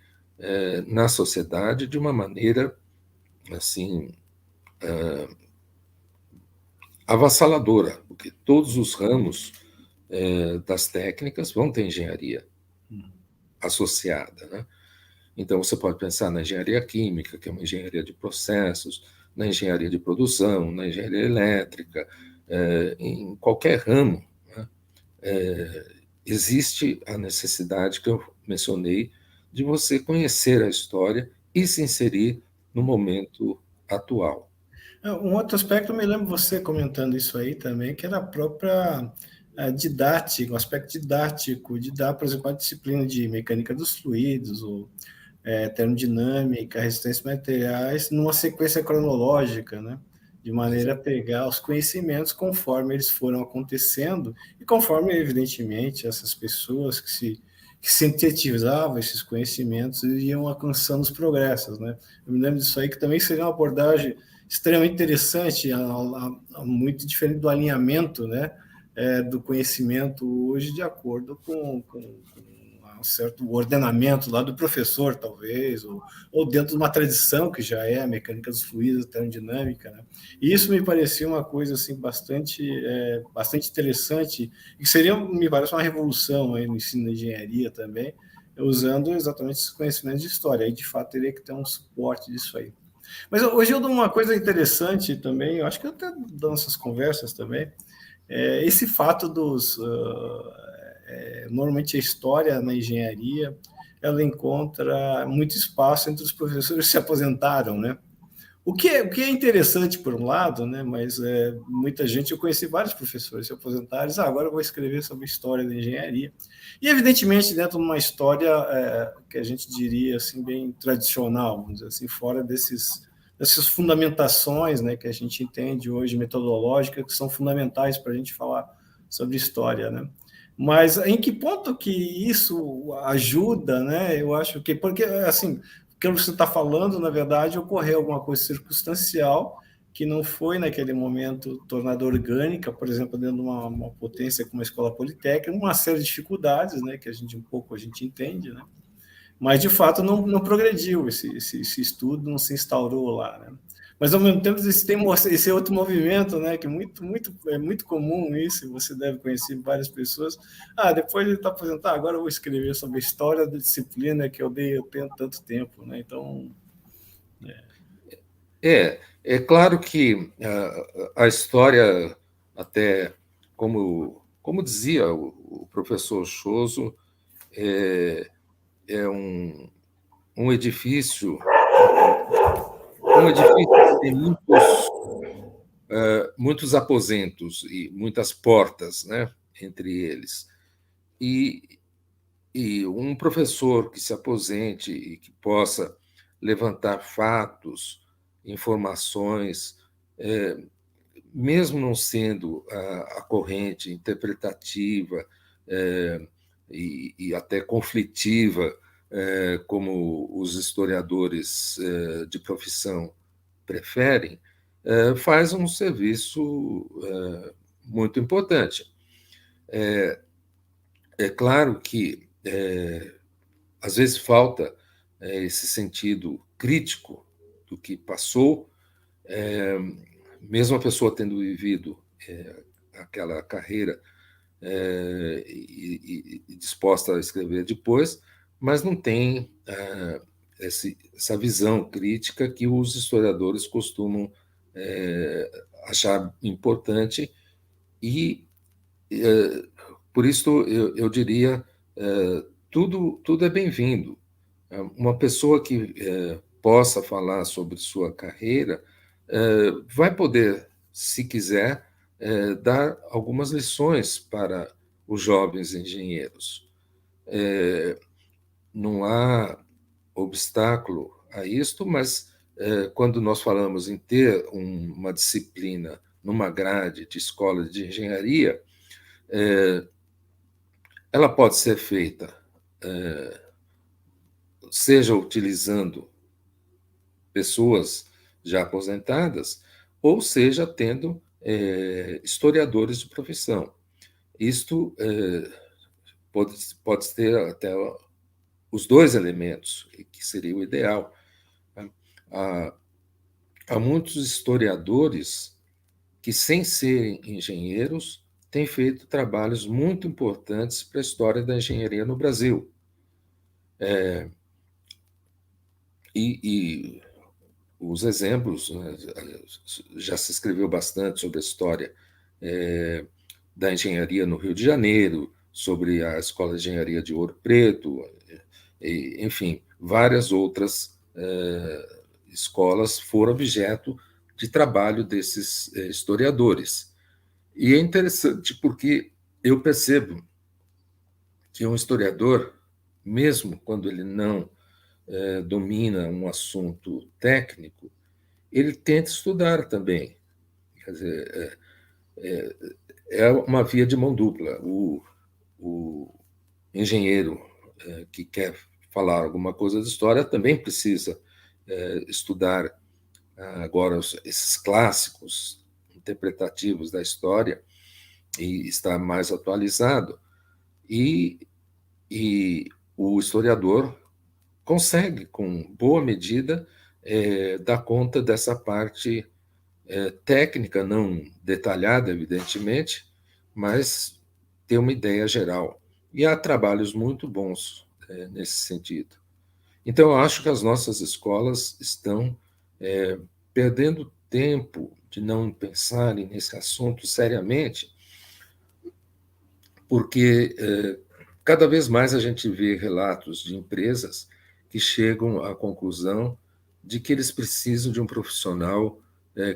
na sociedade de uma maneira assim avassaladora, porque todos os ramos das técnicas vão ter engenharia associada, né? Então, você pode pensar na engenharia química, que é uma engenharia de processos, na engenharia de produção, na engenharia elétrica, em qualquer ramo, né? Existe a necessidade que eu mencionei de você conhecer a história e se inserir no momento atual. Um outro aspecto, eu me lembro você comentando isso aí também, que era a própria didática, o aspecto didático, de dar, por exemplo, a disciplina de mecânica dos fluidos, ou termodinâmica, resistência a materiais, numa sequência cronológica, né? De maneira a pegar os conhecimentos conforme eles foram acontecendo e conforme, evidentemente, essas pessoas que sintetizavam esses conhecimentos iam alcançando os progressos, né? Eu me lembro disso aí, que também seria uma abordagem extremamente interessante, muito diferente do alinhamento, né, do conhecimento hoje, de acordo com um certo ordenamento lá do professor, talvez, ou dentro de uma tradição que já é a mecânica dos fluidos, a termodinâmica, né? E isso me parecia uma coisa assim bastante interessante, e que seria, me parece, uma revolução aí no ensino da engenharia também, usando exatamente esses conhecimentos de história. Aí, de fato, teria que ter um suporte disso aí. Mas hoje eu dou uma coisa interessante também, eu acho que eu até dou essas conversas também, esse fato normalmente a história na engenharia, ela encontra muito espaço entre os professores que se aposentaram, né? O que é interessante por um lado, né? Mas muita gente, eu conheci vários professores se aposentaram, agora eu vou escrever sobre a história da engenharia. E evidentemente dentro de uma história que a gente diria assim bem tradicional, vamos dizer assim, fora dessas fundamentações, né, que a gente entende hoje metodológicas, que são fundamentais para a gente falar sobre história, né? Mas em que ponto que isso ajuda, né? Eu acho que porque assim, o que você está falando, na verdade, ocorreu alguma coisa circunstancial que não foi naquele momento tornada orgânica, por exemplo, dentro de uma potência como a escola politécnica, uma série de dificuldades, né, que a gente entende, né? Mas de fato não progrediu esse estudo, não se instaurou lá, né? Mas ao mesmo tempo tem esse outro movimento, né, que é muito comum isso, você deve conhecer várias pessoas. Depois ele está aposentado, agora eu vou escrever sobre a história da disciplina que eu tenho tanto tempo, né? Então, É claro que a história, até como dizia o professor Choso, é um edifício, que tem muitos aposentos e muitas portas, né, entre eles. E, e um professor que se aposente e que possa levantar fatos, informações, mesmo não sendo a corrente interpretativa e até conflitiva, como os historiadores de profissão preferem, faz um serviço muito importante. É claro que às vezes falta esse sentido crítico do que passou, mesmo a pessoa tendo vivido aquela carreira e disposta a escrever depois, mas não tem essa visão crítica que os historiadores costumam achar importante e, por isso, eu diria, tudo é bem-vindo. Uma pessoa que possa falar sobre sua carreira vai poder, se quiser, dar algumas lições para os jovens engenheiros. Não há obstáculo a isto, mas quando nós falamos em ter uma disciplina numa grade de escola de engenharia, ela pode ser feita seja utilizando pessoas já aposentadas, ou seja, tendo historiadores de profissão. Isto pode ter até os dois elementos, que seria o ideal. Há muitos historiadores que, sem serem engenheiros, têm feito trabalhos muito importantes para a história da engenharia no Brasil. E os exemplos, né, já se escreveu bastante sobre a história da engenharia no Rio de Janeiro, sobre a Escola de Engenharia de Ouro Preto, enfim, várias outras escolas foram objeto de trabalho desses historiadores. E é interessante porque eu percebo que um historiador, mesmo quando ele não domina um assunto técnico, ele tenta estudar também. Quer dizer, é uma via de mão dupla. O engenheiro que quer falar alguma coisa de história também precisa estudar agora esses clássicos interpretativos da história e estar mais atualizado. E o historiador consegue, com boa medida, dar conta dessa parte técnica, não detalhada, evidentemente, mas ter uma ideia geral. E há trabalhos muito bons nesse sentido. Então, eu acho que as nossas escolas estão perdendo tempo de não pensarem nesse assunto seriamente, porque cada vez mais a gente vê relatos de empresas que chegam à conclusão de que eles precisam de um profissional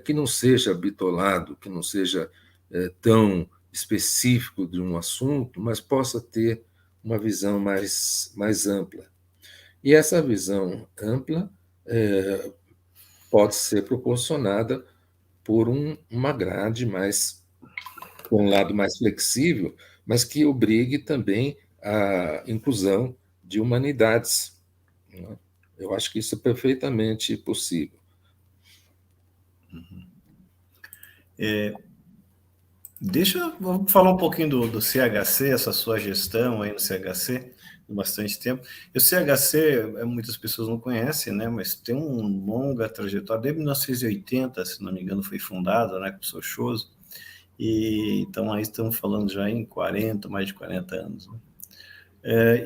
que não seja bitolado, que não seja tão específico de um assunto, mas possa ter uma visão mais ampla. E essa visão ampla pode ser proporcionada por uma grade mais, por um lado mais flexível, mas que obrigue também a inclusão de humanidades. Eu acho que isso é perfeitamente possível. Vamos falar um pouquinho do CHC, essa sua gestão aí no CHC, há bastante tempo. O CHC, muitas pessoas não conhecem, né, mas tem uma longa trajetória, desde 1980, se não me engano, foi fundado, né, com o professor Choso, e então aí estamos falando já em mais de 40 anos. Né?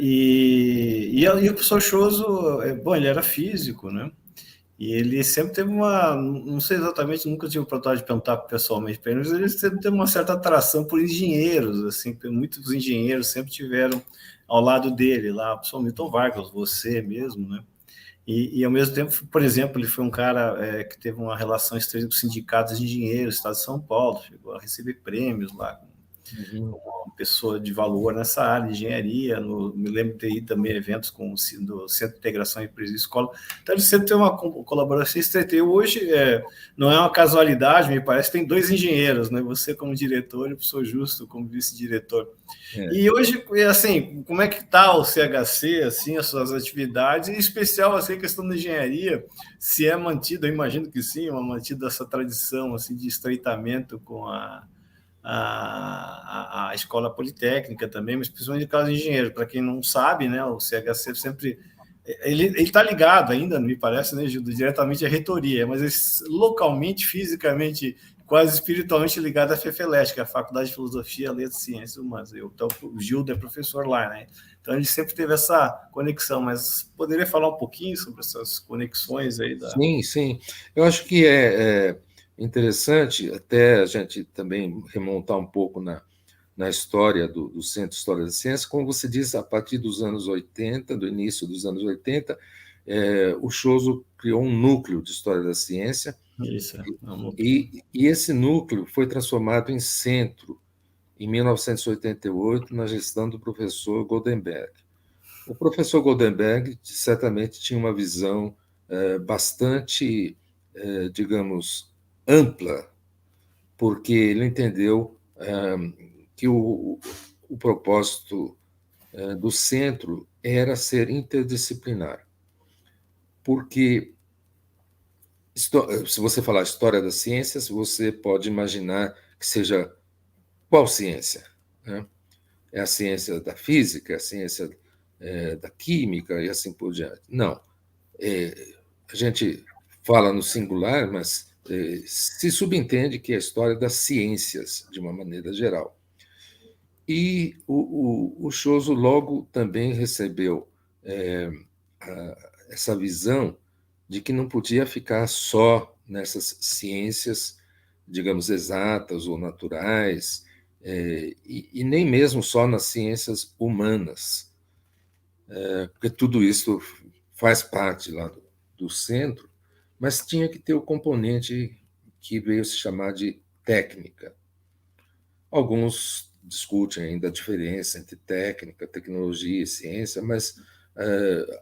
E o professor Choso, bom, ele era físico, né? E ele sempre teve não sei exatamente, nunca tive o oportunidade de perguntar pessoalmente para ele, mas ele sempre teve uma certa atração por engenheiros, assim, muitos engenheiros sempre tiveram ao lado dele lá, principalmente Milton Vargas, você mesmo, né? E ao mesmo tempo, por exemplo, ele foi um cara que teve uma relação estreita com sindicatos de engenheiros do estado de São Paulo, chegou a receber prêmios lá, uma pessoa de valor nessa área de engenharia. Me lembro de ter ido também a eventos com o Centro de Integração Empresa e Escola. Então, ele sempre tem uma colaboração estreita. E hoje, não é uma casualidade, me parece, tem dois engenheiros, né? Você como diretor e o professor Justo como vice-diretor. E hoje, assim, como é que está o CHC, assim, as suas atividades, em especial, assim, a questão da engenharia, se é mantida, eu imagino que sim, mantida essa tradição, assim, de estreitamento com a escola politécnica também, mas principalmente no caso de engenheiro. Para quem não sabe, né, o CHC sempre Ele está ligado ainda, me parece, né, Gildo, diretamente à reitoria, mas ele, localmente, fisicamente, quase espiritualmente ligado à FEFELESH, que é a Faculdade de Filosofia, Letras e Ciências Humanas. Então, o Gildo é professor lá, né? Então, ele sempre teve essa conexão, mas poderia falar um pouquinho sobre essas conexões aí da... Sim, sim. Eu acho que é interessante até a gente também remontar um pouco na história do Centro de História da Ciência. Como você disse, a partir dos anos 80, do início dos anos 80, o Choso criou um núcleo de História da Ciência, Isso, e esse núcleo foi transformado em centro em 1988, na gestão do professor Goldenberg. O professor Goldenberg certamente tinha uma visão bastante, digamos, ampla, porque ele entendeu que o propósito do centro era ser interdisciplinar. Porque, se você falar história das ciências, você pode imaginar que seja qual ciência? Né? É a ciência da física, a ciência da química e assim por diante. Não. A gente fala no singular, mas se subentende que é a história das ciências, de uma maneira geral. E o Choso logo também recebeu essa visão de que não podia ficar só nessas ciências, digamos, exatas ou naturais, e nem mesmo só nas ciências humanas, porque tudo isso faz parte lá do centro, mas tinha que ter o componente que veio se chamar de técnica. Alguns discutem ainda a diferença entre técnica, tecnologia e ciência, mas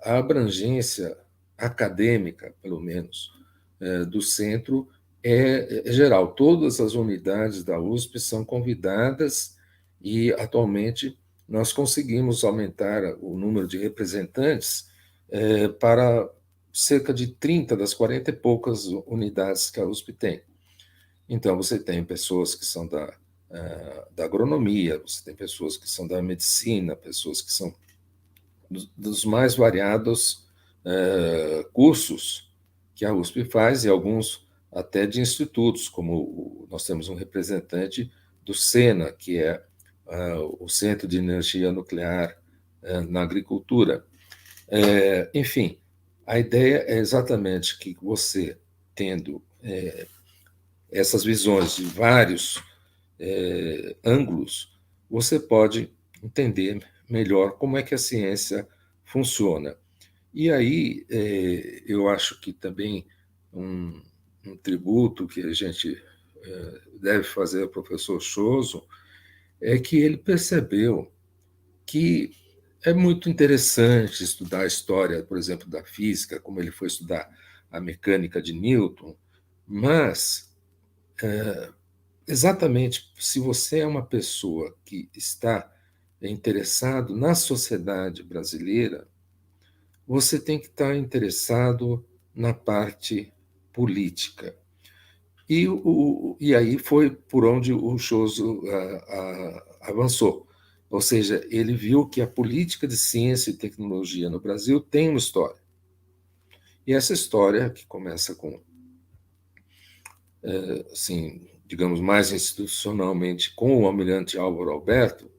a abrangência acadêmica, pelo menos, do centro é geral. Todas as unidades da USP são convidadas e, atualmente, nós conseguimos aumentar o número de representantes para cerca de 30 das 40 e poucas unidades que a USP tem. Então, você tem pessoas que são da agronomia, você tem pessoas que são da medicina, pessoas que são dos mais variados cursos que a USP faz, e alguns até de institutos, como nós temos um representante do SENA, que é o Centro de Energia Nuclear na Agricultura. Enfim, a ideia é exatamente que você, tendo essas visões de vários ângulos, você pode entender melhor como é que a ciência funciona. E aí, eu acho que também um tributo que a gente deve fazer ao professor Choso é que ele percebeu que é muito interessante estudar a história, por exemplo, da física, como ele foi estudar a mecânica de Newton, mas exatamente se você é uma pessoa que está interessado na sociedade brasileira, você tem que estar interessado na parte política. E aí foi por onde o Choso avançou. Ou seja, ele viu que a política de ciência e tecnologia no Brasil tem uma história. E essa história, que começa com, assim, digamos, mais institucionalmente, com o almirante Álvaro Alberto,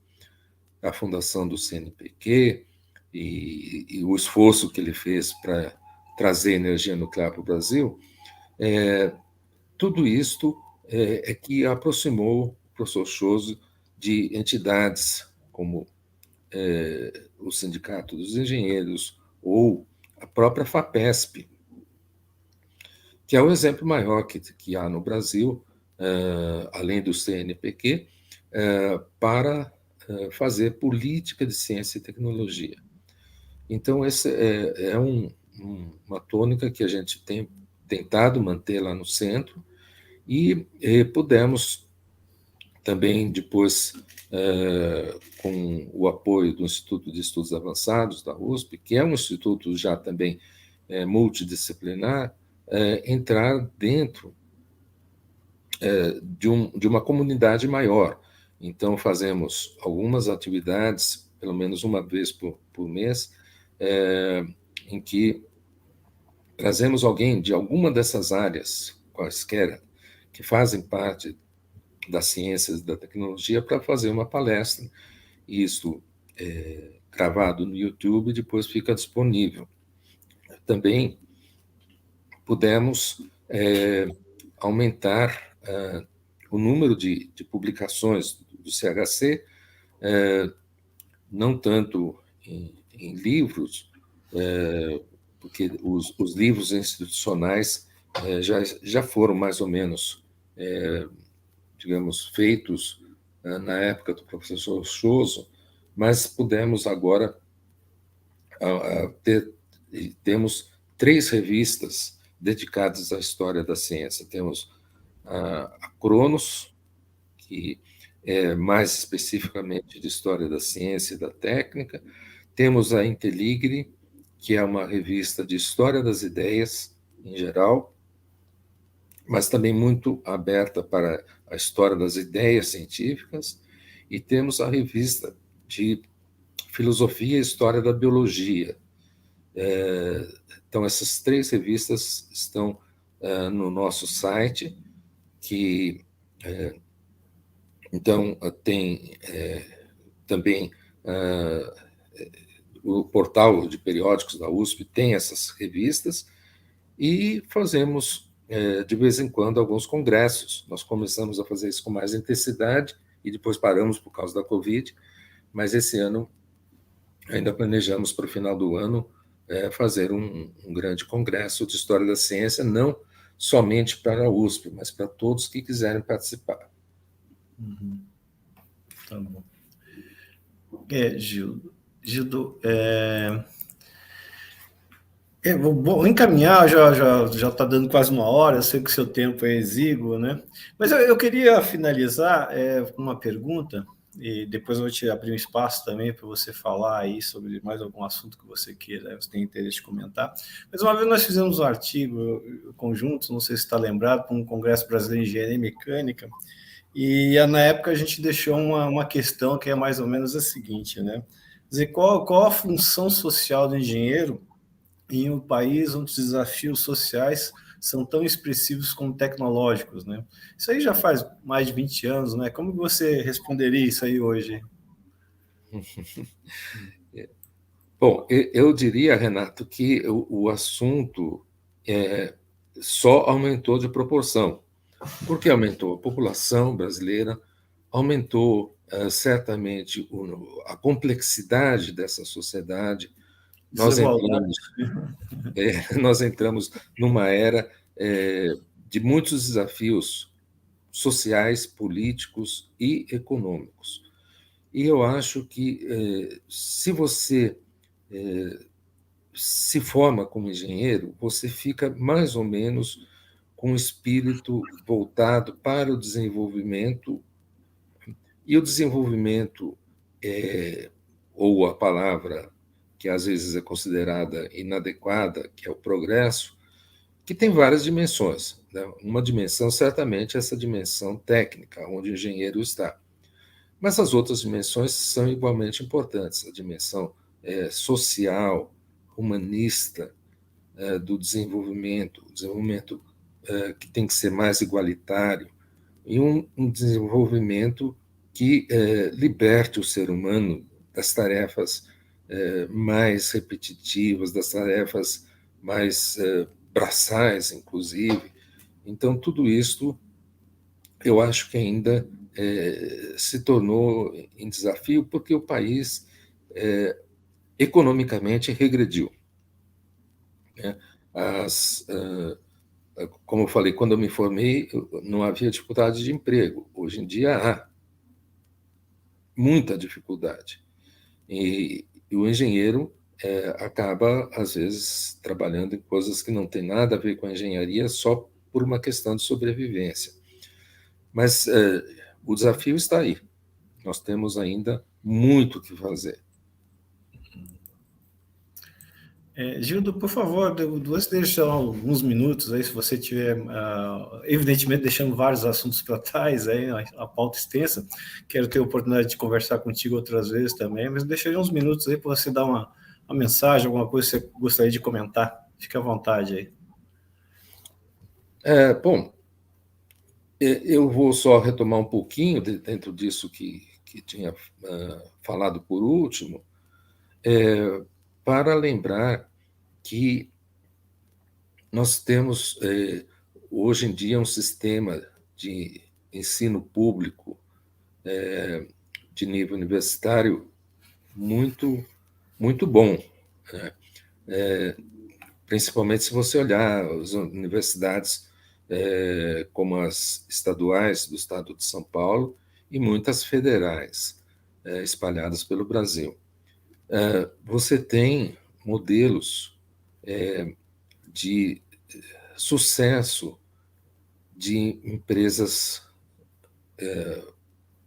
a fundação do CNPq e o esforço que ele fez para trazer energia nuclear para o Brasil, tudo isto é que aproximou o professor Choso de entidades como o Sindicato dos Engenheiros ou a própria FAPESP, que é o exemplo maior que há no Brasil, além do CNPq, para fazer política de ciência e tecnologia. Então, essa é uma tônica que a gente tem tentado manter lá no centro, e pudemos também, depois, com o apoio do Instituto de Estudos Avançados da USP, que é um instituto já também multidisciplinar, entrar dentro de uma comunidade maior. Então, fazemos algumas atividades, pelo menos uma vez por mês, em que trazemos alguém de alguma dessas áreas, quaisquer, que fazem parte das ciências e da tecnologia, para fazer uma palestra. Isso é gravado no YouTube e depois fica disponível. Também pudemos aumentar o número de publicações do CHC, não tanto em livros, porque os livros institucionais já foram mais ou menos, digamos, feitos na época do professor Choso, mas pudemos agora temos 3 revistas dedicadas à história da ciência. Temos a Cronos, que é mais especificamente de história da ciência e da técnica. Temos a Inteligre, que é uma revista de história das ideias em geral, mas também muito aberta para a história das ideias científicas. E temos a revista de filosofia e história da biologia. Então, essas 3 revistas estão no nosso site, que então tem também o portal de periódicos da USP tem essas revistas, e fazemos de vez em quando alguns congressos. Nós começamos a fazer isso com mais intensidade e depois paramos por causa da Covid, mas esse ano ainda planejamos para o final do ano fazer um grande congresso de história da ciência, não somente para a USP, mas para todos que quiserem participar. Tá bom. Gildo, vou encaminhar, já está dando quase 1 hora, eu sei que o seu tempo é exíguo, né? Mas eu queria finalizar com uma pergunta, e depois eu vou te abrir um espaço também para você falar aí sobre mais algum assunto que você queira, você tem interesse de comentar. Mas uma vez nós fizemos um artigo conjunto, não sei se está lembrado, para um Congresso Brasileiro de Engenharia Mecânica, e na época a gente deixou uma questão que é mais ou menos a seguinte, né? Quer dizer, qual a função social do engenheiro em um país onde os desafios sociais são tão expressivos como tecnológicos, né? Isso aí já faz mais de 20 anos, né? Como você responderia isso aí hoje? Bom, eu diria, Renato, que o assunto só aumentou de proporção. Porque aumentou a população brasileira, aumentou certamente a complexidade dessa sociedade. Nós entramos numa era de muitos desafios sociais, políticos e econômicos. E eu acho que se você se forma como engenheiro, você fica mais ou menos com o espírito voltado para o desenvolvimento, e o desenvolvimento, ou a palavra que às vezes é considerada inadequada, que é o progresso, que tem várias dimensões, né? Uma dimensão, certamente, é essa dimensão técnica, onde o engenheiro está. Mas as outras dimensões são igualmente importantes, a dimensão social, humanista, do desenvolvimento, o desenvolvimento que tem que ser mais igualitário, e um desenvolvimento que liberte o ser humano das tarefas mais repetitivas, das tarefas mais braçais, inclusive. Então, tudo isso eu acho que ainda se tornou em desafio, porque o país economicamente regrediu, né? Como eu falei, quando eu me formei, não havia dificuldade de emprego. Hoje em dia há muita dificuldade. E o engenheiro acaba, às vezes, trabalhando em coisas que não têm nada a ver com a engenharia, só por uma questão de sobrevivência. Mas o desafio está aí. Nós temos ainda muito o que fazer. Gildo, por favor, você deixa alguns minutos aí, se você tiver, evidentemente, deixando vários assuntos para trás, aí, a pauta extensa. Quero ter a oportunidade de conversar contigo outras vezes também, mas deixaria uns minutos aí para você dar uma uma mensagem, alguma coisa que você gostaria de comentar. Fique à vontade aí. Bom, eu vou só retomar um pouquinho dentro disso que tinha falado por último, para lembrar que nós temos, hoje em dia, um sistema de ensino público de nível universitário muito, muito bom, né? Principalmente se você olhar as universidades como as estaduais do estado de São Paulo e muitas federais espalhadas pelo Brasil. Você tem modelos de sucesso de empresas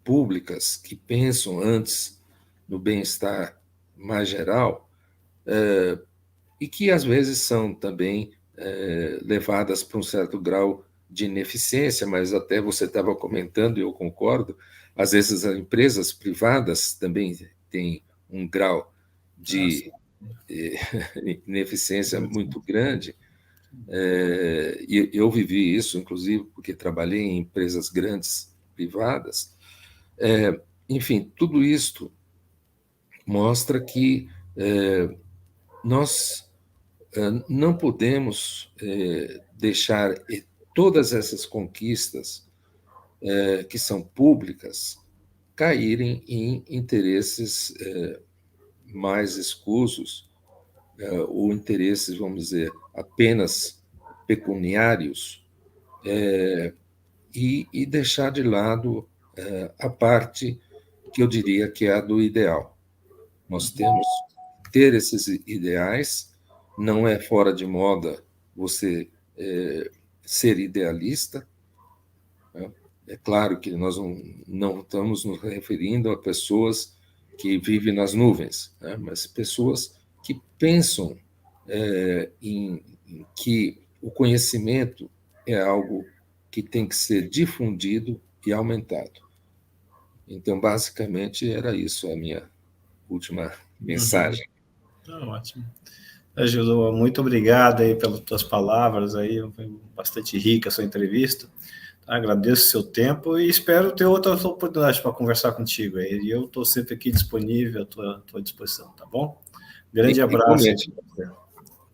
públicas que pensam antes no bem-estar mais geral e que, às vezes, são também levadas para um certo grau de ineficiência, mas até você estava comentando, e eu concordo, às vezes as empresas privadas também têm um grau de ineficiência muito grande, e eu vivi isso, inclusive, porque trabalhei em empresas grandes privadas. Enfim, tudo isto mostra que nós não podemos deixar todas essas conquistas que são públicas caírem em interesses mais escusos ou interesses, vamos dizer, apenas pecuniários e deixar de lado a parte que eu diria que é a do ideal. Nós temos que ter esses ideais, não é fora de moda você ser idealista, né? É claro que nós não estamos nos referindo a pessoas que vivem nas nuvens, né? Mas pessoas que pensam em que o conhecimento é algo que tem que ser difundido e aumentado. Então, basicamente, era isso a minha última mensagem. Ótimo. Ajudou, muito obrigado aí pelas tuas palavras aí, foi bastante rica a sua entrevista. Agradeço o seu tempo e espero ter outras oportunidades para conversar contigo aí. E eu estou sempre aqui disponível à tua disposição, tá bom? Grande abraço.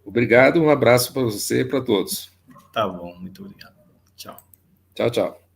Obrigado, um abraço para você e para todos. Tá bom, muito obrigado. Tchau. Tchau, tchau.